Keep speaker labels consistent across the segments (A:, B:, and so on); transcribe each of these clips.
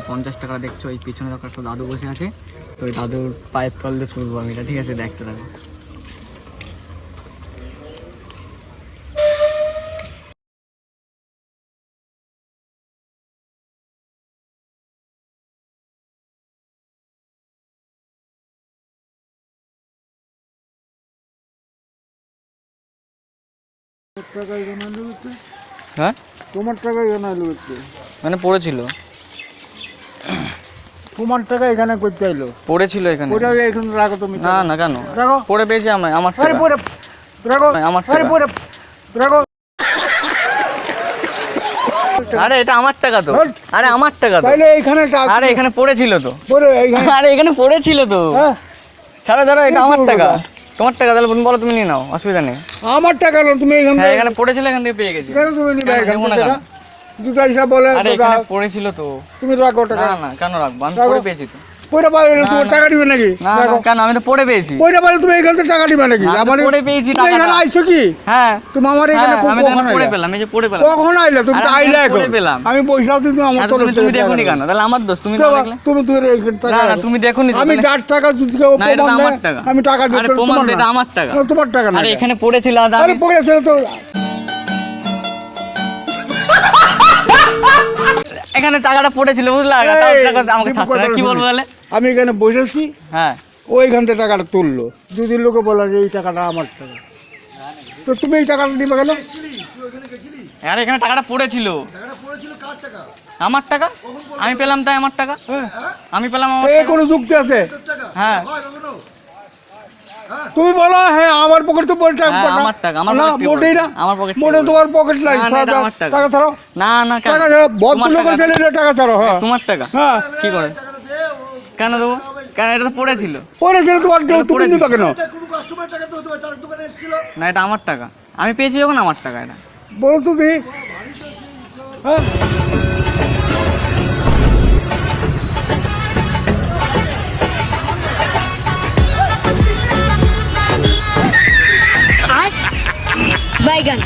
A: 50 টাকা দেখছো, এই পিছনে দেখো একটা দাদু বসে আছে, তো ওই দাদুর পায়ের তল দিয়ে তুলবো আমি এটা, ঠিক আছে? দেখতে থাকো। হ্যাঁ,
B: তোমার টাকা এখানে এলো
A: মানে পড়েছিল,
B: তোমার টাকা এখানে করতে এলো
A: পড়েছিল এখানে।
B: ওটা এখানে রাখো তুমি।
A: না না, কেন?
B: রাখো।
A: পড়ে পেয়েছি আমি, আমার
B: আরে
A: টাকা।
B: পড়ে রাখো।
A: আমার
B: আরে
A: টাকা।
B: পড়ে রাখো।
A: আরে এটা আমার টাকা তো।
B: হ্যাঁ।
A: আরে আমার টাকা তো।
B: তাইলে এখানে টাকা
A: আরে এখানে পড়েছিল তো।
B: পড়ে এইখানে।
A: আরে এখানে পড়েছিল তো।
B: হ্যাঁ,
A: ছাড়ো ছাড়ো, এটা
B: কি
A: আমার
B: করবো
A: টাকা।
B: তা?
A: তোমার টাকা, তাহলে তুমি বলো, তুমি নিয়ে নাও, অসুবিধা নেই।
B: আমার টাকা না, তুমি এখানে
A: হ্যাঁ, এখানে পড়েছিল, এখান থেকে পেয়ে গেছি।
B: কেন তুমি নিবে
A: কেন
B: এখান
A: নেবো না
B: থেকে
A: কেন?
B: টাকা? দুটা হিসাব বলে
A: আরে
B: তো
A: এখানে
B: দাও।
A: পড়েছিল তো।
B: তুমি রাখো টাকা।
A: না না, কেন রাখবো? আমি
B: রাখো।
A: পড়ে পেয়েছি তো।
B: পয়টা পালে
A: না,
B: তুমি
A: না।
B: টাকা দিবে নাকি?
A: না না,
B: রাখো।
A: কেন? আমি তো পড়ে পেয়েছি।
B: পয়টা পালে তুমি এখান থেকে টাকা দিবে নাকি?
A: আমি তো
B: আমার
A: পড়ে পেয়েছি
B: তুমি
A: টাকাটা।
B: এখানে আইছো কি?
A: হ্যাঁ,
B: তুমি আমার এখানে
A: হ্যাঁ, আমি তো
B: কখন
A: পড়ে
B: আইলা?
A: পেলাম, এই যে পড়ে পেলাম।
B: কখন আইলা? তুমি
A: আরে
B: তো
A: আমি
B: আইলা এখন।
A: পড়ে পেলাম।
B: আমি পয়সা দিতে আমার
A: আরে
B: তরফ
A: তুমি
B: থেকে
A: দেখোনি
B: টাকা
A: কেন? তাহলে আমার দোষ, তুমি না
B: দাও।
A: দেখলে।
B: তুমি তুমি এখানে টাকা
A: না না,
B: রাখো।
A: তুমি দেখোনি তো
B: আমি
A: তাহলে।
B: যার টাকা যদি কেউ
A: না, এটা তো
B: প্রমাণ
A: আমার
B: দেয়,
A: টাকা।
B: আমি টাকা দিই।
A: আরে প্রমাণ তো, এটা আমার টাকা।
B: তোমার টাকা না।
A: আরে এখানে পড়েছিল, আর
B: আরে
A: আমি
B: পড়েছিল তো।
A: এখানে টাকাটা পড়েছিল, বুঝলা?
B: এই,
A: তাও টাকা আমাকে
B: দীপু
A: ছাড়ছে না,
B: কথা
A: কি
B: শুনি।
A: বলবো তাহলে?
B: আমি এখানে বসেছি,
A: হ্যাঁ,
B: ওইখান থেকে টাকাটা তুললো। যদি লোকে বলে যে এই টাকাটা আমার টাকা, তো তুমি এই টাকাটা নিবে কেন?
A: আরে এখানে টাকাটা পড়েছিল। আমার টাকা, আমি পেলাম, তাই আমার টাকা।
B: হ্যাঁ।
A: আমি পেলাম আমার
B: এই
A: টাকা।
B: কোনো যুক্তি আছে?
A: হ্যাঁ,
B: তুমি বলো হ্যাঁ আমার পকেট তো বলটা
A: হ্যাঁ, আমার টাকা, আমার
B: না,
A: পকেট থেকে
B: মোটেই না।
A: বলছে। আমার পকেট থেকে
B: মোটে
A: বলছে।
B: তোমার পকেট নাই।
A: না, না, এটা আমার টাকা।
B: টাকা ছাড়ো।
A: না না, কেন?
B: টাকা ছাড়ো।
A: তোমার
B: ভদ্রলোকের
A: টাকা।
B: ছেলে টাকা ছাড়ো। হ্যাঁ,
A: তোমার টাকা।
B: হ্যাঁ।
A: কি করে? কেন দেবো? কেন? এটা তো পড়েছিল।
B: পরে গেলে তোমার
A: এটা
B: তুমি
A: পড়েছিল।
B: নিবা কেন?
A: না, এটা আমার টাকা, আমি পেয়েছি যখন আমার টাকা এটা।
B: বলো তুমি। হ্যাঁ।
C: बैगन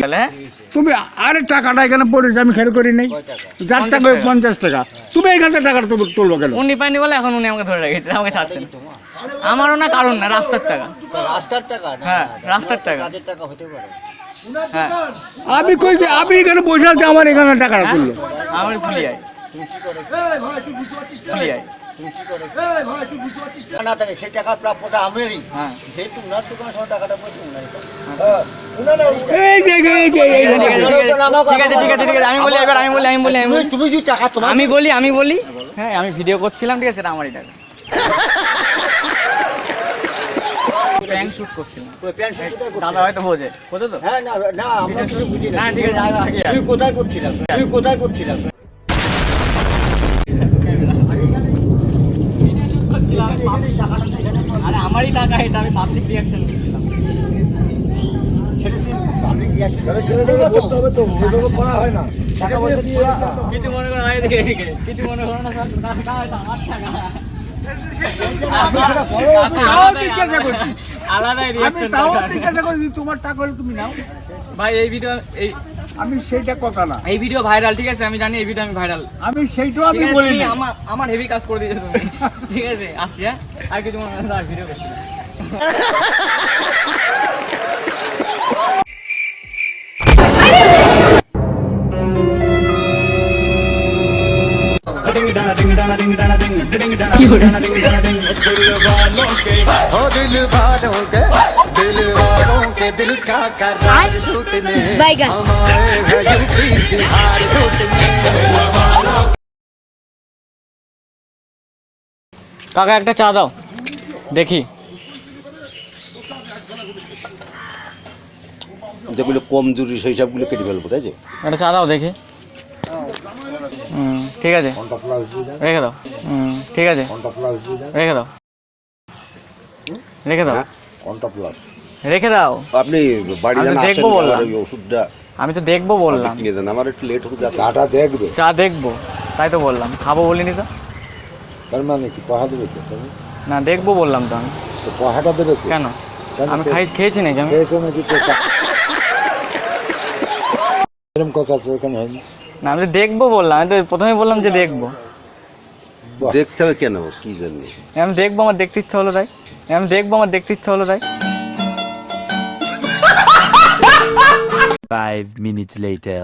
A: তাহলে
B: তুমি আরে টাকাটা এখানে পড়েছে, আমি খেয়াল করি নাই। যার টাকা 50 টাকা, তুমি এখান থেকে টাকাটা তুলবো কেন?
A: উনি পাইনি বলে এখন উনি আমাকে ধরে রেখেছে, আমাকে ছাড়ছে না। আমারও না, কারণ না, রাস্তার টাকা।
D: রাস্তার টাকা না,
A: হ্যাঁ, রাস্তার টাকা।
D: কাজের টাকা হতে পারে।
A: হ্যাঁ,
B: আমি কই যে আমি এখানে বসে আছি, আমার এখানে টাকাটা
A: হ্যাঁ?
B: তুললো।
A: আমার ভুলি আয়,
D: তুমি কি করে?
A: ভুলি আয়।
D: তুমি কি করে? না থাকে সেই টাকার প্রাপ্যটা আমেরই।
A: হ্যাঁ,
D: যেহেতু উনার দোকানের সময় টাকাটা পড়ছে উনারই পাবে।
B: এই যে এই যে এই যে
A: ঠিক আছে, ঠিক আছে, ঠিক আছে, ঠিক আছে, আমি বলি এবার, আমি বলি, আমি বলি, আমি বলি।
D: তুমি যদি টাকা তোমার
A: আমি বলি, হ্যাঁ, আমি ভিডিও করছিলাম, ঠিক আছে, এটা আমারই টাকা। প্র্যাঙ্ক শুট করছিলাম।
D: ওই প্যান্ট শার্ট কোথায় করছিলে?
A: দাদা হয়তো বোঝে তো।
D: হ্যাঁ, না না আমরা কিছু বুঝি না।
A: হ্যাঁ, ঠিক আছে, আগে
D: তুমি কোথায় করছিলাম? তুমি কোথায় করছিলাম?
A: আরে আমারই টাকা এটা, আমি পাবলিক রিয়াকশন দিচ্ছিলাম। কিছু মনে করো না, এদিকে এদিকে। কিছু মনে করো না, টাকা এটা আমার টাকা। আলাদাই রিয়াকশন।
B: তোমার টাকা হলে তুমি নাও।
A: ভাই এই ভিডিও,
B: আমি সেইটা কথা না,
A: এই ভিডিও ভাইরাল, ঠিক আছে? আমি জানি এই ভিডিও আমি ভাইরাল।
B: আমি সেইটাও আমি
A: ঠিক আছে,
B: বলি
A: তুমি
B: না।
A: আমার হেভি কাজ করে দিয়েছো তুমি। ঠিক আছে, আসছি। হ্যাঁ, আর কিছু মনে করো না, ভিডিও করছি।
C: बैगन
A: কাকা একটা চা দাও, দেখি।
E: যেগুলো কমজোরি সেই সবগুলো কেটে ফেলবো, তাই যে
A: একটা চা দাও, দেখি। ঠিক আছে, রেখে দাও। ঠিক আছে, রেখে দাও, রেখে দাও, রেখে দাও।
E: আপনি বাড়ি
A: আমি তো
E: জানা
A: দেখবো
E: আসেন,
A: বললাম।
E: আমার ওই ওষুধটা
A: আমি তো দেখবো বললাম,
E: কিনে দেন, আমার একটু লেট হতে চাটা দেখবে।
A: চা দেখবো, তাই তো বললাম, খাবো বলিনি তো।
E: তার মানে কি পয়সা দেবে তো?
A: না, দেখবো বললাম তো আমি।
E: তো পয়সাটা দেবে
A: কেন? আমি খেয়েছি নাকি? আমি
E: খেয়েছো নাকি? এরকম কথা আছে ওখানে হয়নি।
A: না আমি তো দেখবো বললাম, আমি তো প্রথমেই বললাম যে দেখবো।
E: দেখতে হবে কেন, কি জন্য?
A: আমি দেখবো, আমার দেখতে ইচ্ছা হলো তাই। আমি দেখবো, আমার দেখতে ইচ্ছা হলো তাই।
F: 5 minutes later.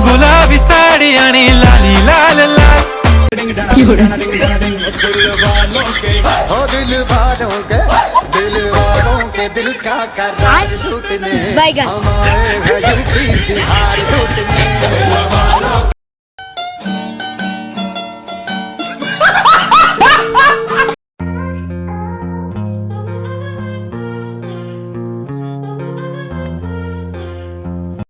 G: गुलाबी साड़ी आणि लाली लाल लाल हो दिल वालों के दिल का करार लूटने
C: बैगन
G: हमारे घर की बिहार लूटने